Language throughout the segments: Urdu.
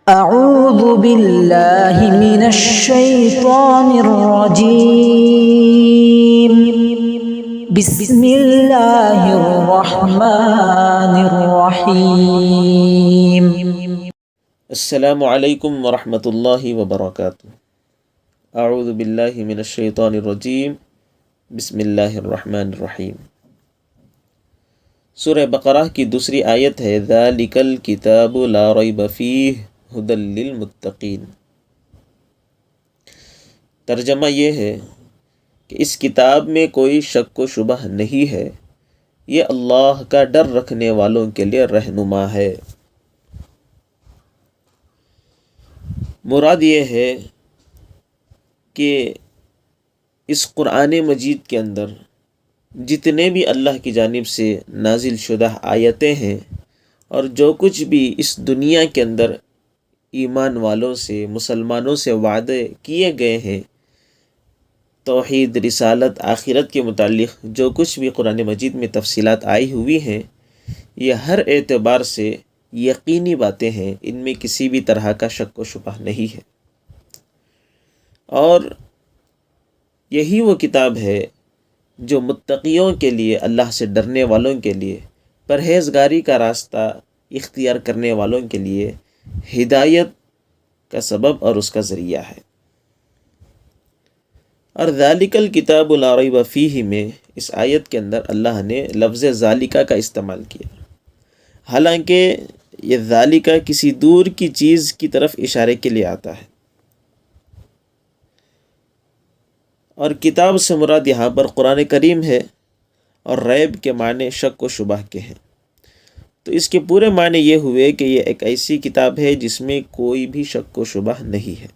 أعوذ بالله من الشيطان الرجيم. بسم الله الرحمن الرحيم. السلام علیکم ورحمۃ اللہ وبرکاتہ۔ اعوذ باللہ من الشیطان الرجیم، بسم اللہ الرحمن الرحیم۔ سورہ بقرہ کی دوسری آیت ہے ذالک الکتاب لا ریب فیہ ھدی للمتقین۔ ترجمہ یہ ہے کہ اس کتاب میں کوئی شک و شبہ نہیں ہے، یہ اللہ کا ڈر رکھنے والوں کے لیے رہنما ہے۔ مراد یہ ہے کہ اس قرآن مجید کے اندر جتنے بھی اللہ کی جانب سے نازل شدہ آیتیں ہیں اور جو کچھ بھی اس دنیا کے اندر ایمان والوں سے، مسلمانوں سے وعدے کیے گئے ہیں، توحید، رسالت، آخرت کے متعلق جو کچھ بھی قرآن مجید میں تفصیلات آئی ہوئی ہیں، یہ ہر اعتبار سے یقینی باتیں ہیں، ان میں کسی بھی طرح کا شک و شبہ نہیں ہے۔ اور یہی وہ کتاب ہے جو متقیوں کے لیے، اللہ سے ڈرنے والوں کے لیے، پرہیزگاری کا راستہ اختیار کرنے والوں کے لیے ہدایت کا سبب اور اس کا ذریعہ ہے۔ اور ذالک الکتاب لا ریب فیہ میں اس آیت کے اندر اللہ نے لفظ ذالکہ کا استعمال کیا، حالانکہ یہ ذالکہ کسی دور کی چیز کی طرف اشارے کے لیے آتا ہے، اور کتاب سے مراد یہاں پر قرآن کریم ہے، اور ریب کے معنی شک و شبہ کے ہیں۔ تو اس کے پورے معنی یہ ہوئے کہ یہ ایک ایسی کتاب ہے جس میں کوئی بھی شک و شبہ نہیں ہے۔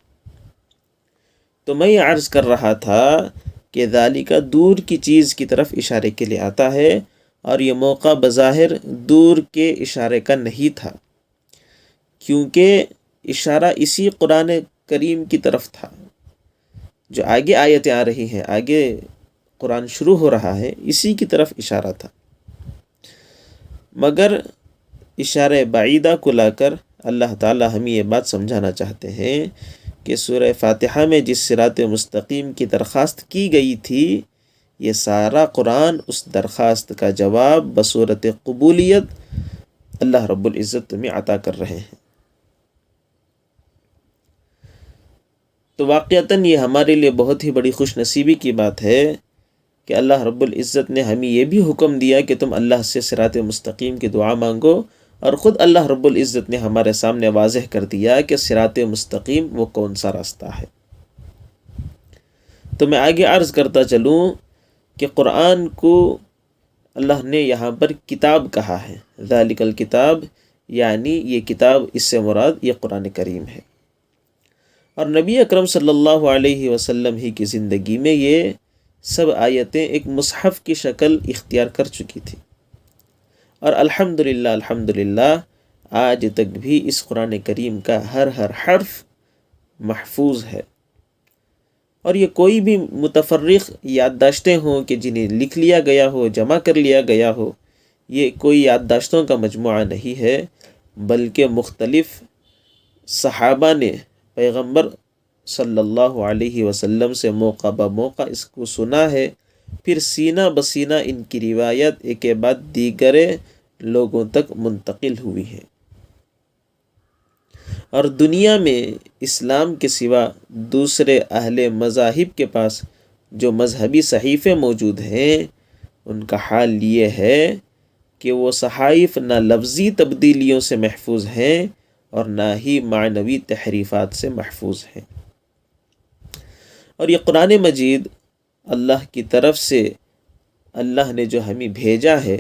تو میں یہ عرض کر رہا تھا کہ ذالکہ دور کی چیز کی طرف اشارے کے لیے آتا ہے، اور یہ موقع بظاہر دور کے اشارے کا نہیں تھا، کیونکہ اشارہ اسی قرآن کریم کی طرف تھا۔ جو آگے آیتیں آ رہی ہیں، آگے قرآن شروع ہو رہا ہے، اسی کی طرف اشارہ تھا، مگر اشارہ بعیدہ کو لا کر اللہ تعالی ہمیں یہ بات سمجھانا چاہتے ہیں کہ سورہ فاتحہ میں جس صراط مستقیم کی درخواست کی گئی تھی، یہ سارا قرآن اس درخواست کا جواب بصورت قبولیت اللہ رب العزت تمہیں عطا کر رہے ہیں۔ تو واقعتاً یہ ہمارے لیے بہت ہی بڑی خوش نصیبی کی بات ہے کہ اللہ رب العزت نے ہمیں یہ بھی حکم دیا کہ تم اللہ سے صراط مستقیم کی دعا مانگو، اور خود اللہ رب العزت نے ہمارے سامنے واضح کر دیا کہ صراط مستقیم وہ کون سا راستہ ہے۔ تو میں آگے عرض کرتا چلوں کہ قرآن کو اللہ نے یہاں پر کتاب کہا ہے، ذالک الکتاب، یعنی یہ کتاب، اس سے مراد یہ قرآن کریم ہے۔ اور نبی اکرم صلی اللہ علیہ وسلم ہی کی زندگی میں یہ سب آیتیں ایک مصحف کی شکل اختیار کر چکی تھی، اور الحمدللہ آج تک بھی اس قرآن کریم کا ہر حرف محفوظ ہے۔ اور یہ کوئی بھی متفرق یادداشتیں ہوں کہ جنہیں لکھ لیا گیا ہو، جمع کر لیا گیا ہو، یہ کوئی یادداشتوں کا مجموعہ نہیں ہے، بلکہ مختلف صحابہ نے پیغمبر صلی اللہ علیہ وسلم سے موقع بہ موقع اس کو سنا ہے، پھر سینہ بسینہ ان کی روایت ایک کے بعد دیگر لوگوں تک منتقل ہوئی ہے۔ اور دنیا میں اسلام کے سوا دوسرے اہل مذاہب کے پاس جو مذہبی صحیفے موجود ہیں، ان کا حال یہ ہے کہ وہ صحائف نہ لفظی تبدیلیوں سے محفوظ ہیں اور نہ ہی معنوی تحریفات سے محفوظ ہیں۔ اور یہ قرآن مجید اللہ کی طرف سے اللہ نے جو ہمیں بھیجا ہے،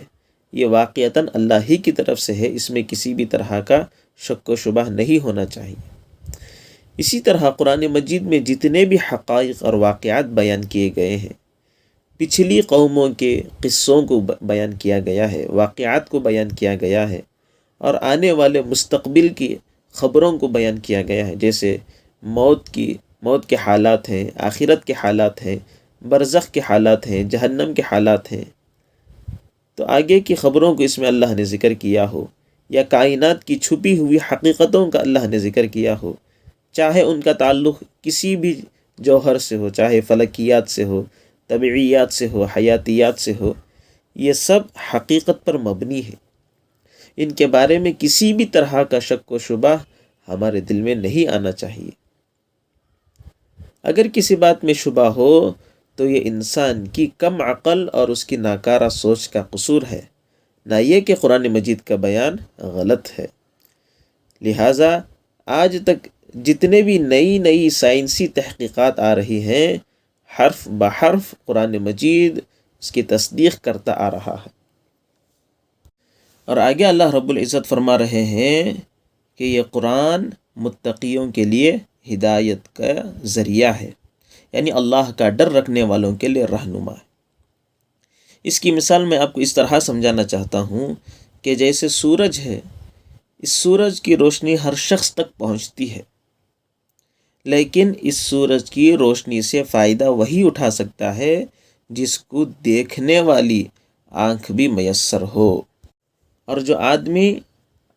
یہ واقعتاً اللہ ہی کی طرف سے ہے، اس میں کسی بھی طرح کا شک و شبہ نہیں ہونا چاہیے۔ اسی طرح قرآن مجید میں جتنے بھی حقائق اور واقعات بیان کیے گئے ہیں، پچھلی قوموں کے قصوں کو بیان کیا گیا ہے، واقعات کو بیان کیا گیا ہے، اور آنے والے مستقبل کی خبروں کو بیان کیا گیا ہے، جیسے موت کے حالات ہیں، آخرت کے حالات ہیں، برزخ کے حالات ہیں، جہنم کے حالات ہیں۔ تو آگے کی خبروں کو اس میں اللہ نے ذکر کیا ہو، یا کائنات کی چھپی ہوئی حقیقتوں کا اللہ نے ذکر کیا ہو، چاہے ان کا تعلق کسی بھی جوہر سے ہو، چاہے فلکیات سے ہو، طبعیات سے ہو، حیاتیات سے ہو، یہ سب حقیقت پر مبنی ہے۔ ان کے بارے میں کسی بھی طرح کا شک و شبہ ہمارے دل میں نہیں آنا چاہیے۔ اگر کسی بات میں شبہ ہو تو یہ انسان کی کم عقل اور اس کی ناکارہ سوچ کا قصور ہے، نہ یہ کہ قرآن مجید کا بیان غلط ہے۔ لہٰذا آج تک جتنے بھی نئی سائنسی تحقیقات آ رہی ہیں، حرف بحرف قرآن مجید اس کی تصدیق کرتا آ رہا ہے۔ اور آگے اللہ رب العزت فرما رہے ہیں کہ یہ قرآن متقیوں کے لیے ہدایت کا ذریعہ ہے، یعنی اللہ کا ڈر رکھنے والوں کے لیے رہنما ہے۔ اس کی مثال میں آپ کو اس طرح سمجھانا چاہتا ہوں کہ جیسے سورج ہے، اس سورج کی روشنی ہر شخص تک پہنچتی ہے، لیکن اس سورج کی روشنی سے فائدہ وہی اٹھا سکتا ہے جس کو دیکھنے والی آنکھ بھی میسر ہو، اور جو آدمی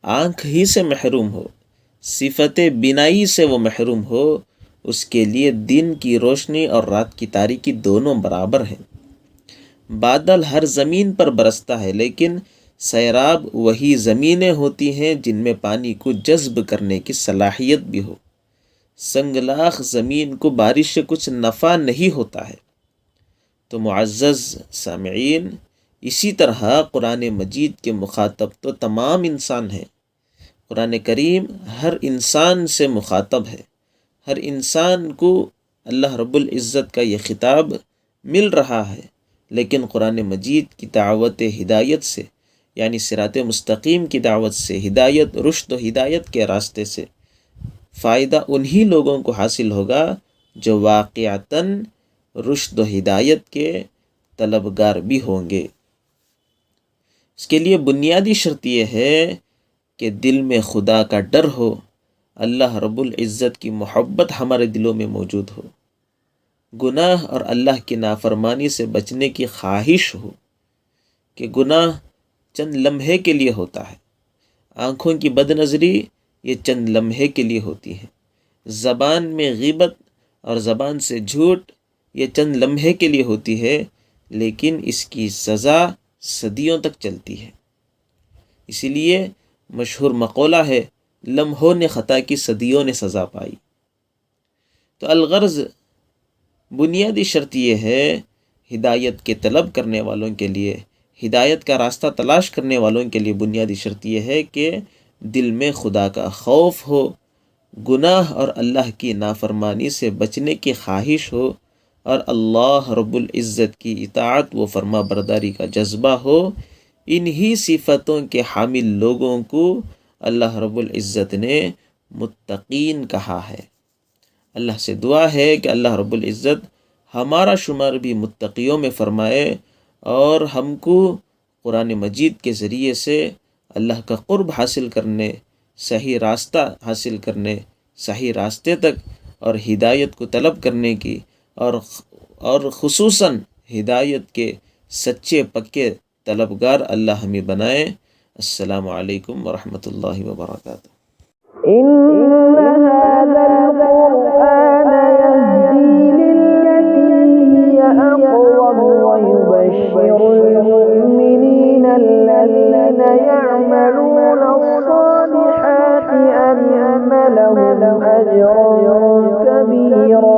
آنکھ ہی سے محروم ہو، صفت بینائی سے وہ محروم ہو، اس کے لیے دن کی روشنی اور رات کی تاریکی دونوں برابر ہیں۔ بادل ہر زمین پر برستا ہے، لیکن سیراب وہی زمینیں ہوتی ہیں جن میں پانی کو جذب کرنے کی صلاحیت بھی ہو۔ سنگلاخ زمین کو بارش سے کچھ نفع نہیں ہوتا ہے۔ تو معزز سامعین، اسی طرح قرآن مجید کے مخاطب تو تمام انسان ہیں۔ قرآن کریم ہر انسان سے مخاطب ہے، ہر انسان کو اللہ رب العزت کا یہ خطاب مل رہا ہے، لیکن قرآن مجید کی دعوت ہدایت سے، یعنی صراط مستقیم کی دعوت سے، ہدایت، رشد و ہدایت کے راستے سے فائدہ انہی لوگوں کو حاصل ہوگا جو واقعتاً رشد و ہدایت کے طلبگار بھی ہوں گے۔ اس کے لیے بنیادی شرط یہ ہے کہ دل میں خدا کا ڈر ہو، اللہ رب العزت کی محبت ہمارے دلوں میں موجود ہو، گناہ اور اللہ کی نافرمانی سے بچنے کی خواہش ہو، کہ گناہ چند لمحے کے لیے ہوتا ہے، آنکھوں کی بد نظری یہ چند لمحے کے لیے ہوتی ہے، زبان میں غیبت اور زبان سے جھوٹ یہ چند لمحے کے لیے ہوتی ہے، لیکن اس کی سزا صدیوں تک چلتی ہے۔ اسی لیے مشہور مقولہ ہے، لمحوں نے خطا کی، صدیوں نے سزا پائی۔ تو الغرض بنیادی شرط یہ ہے، ہدایت کے طلب کرنے والوں کے لیے، ہدایت کا راستہ تلاش کرنے والوں کے لیے بنیادی شرط یہ ہے کہ دل میں خدا کا خوف ہو، گناہ اور اللہ کی نافرمانی سے بچنے کی خواہش ہو، اور اللہ رب العزت کی اطاعت و فرما برداری کا جذبہ ہو۔ انہی صفتوں کے حامل لوگوں کو اللہ رب العزت نے متقین کہا ہے۔ اللہ سے دعا ہے کہ اللہ رب العزت ہمارا شمار بھی متقیوں میں فرمائے، اور ہم کو قرآن مجید کے ذریعے سے اللہ کا قرب حاصل کرنے، صحیح راستہ حاصل کرنے، صحیح راستے تک اور ہدایت کو طلب کرنے کی، اور خصوصاً ہدایت کے سچے پکے طلبگار اللہ ہمیں بنائے۔ السلام علیکم ورحمۃ اللہ وبرکاتہ۔ إن هذا القرآن يهدي للتي هي أقوم ويبشر المؤمنين الذين يعملون الصالحات أن لهم أجرا كبيرا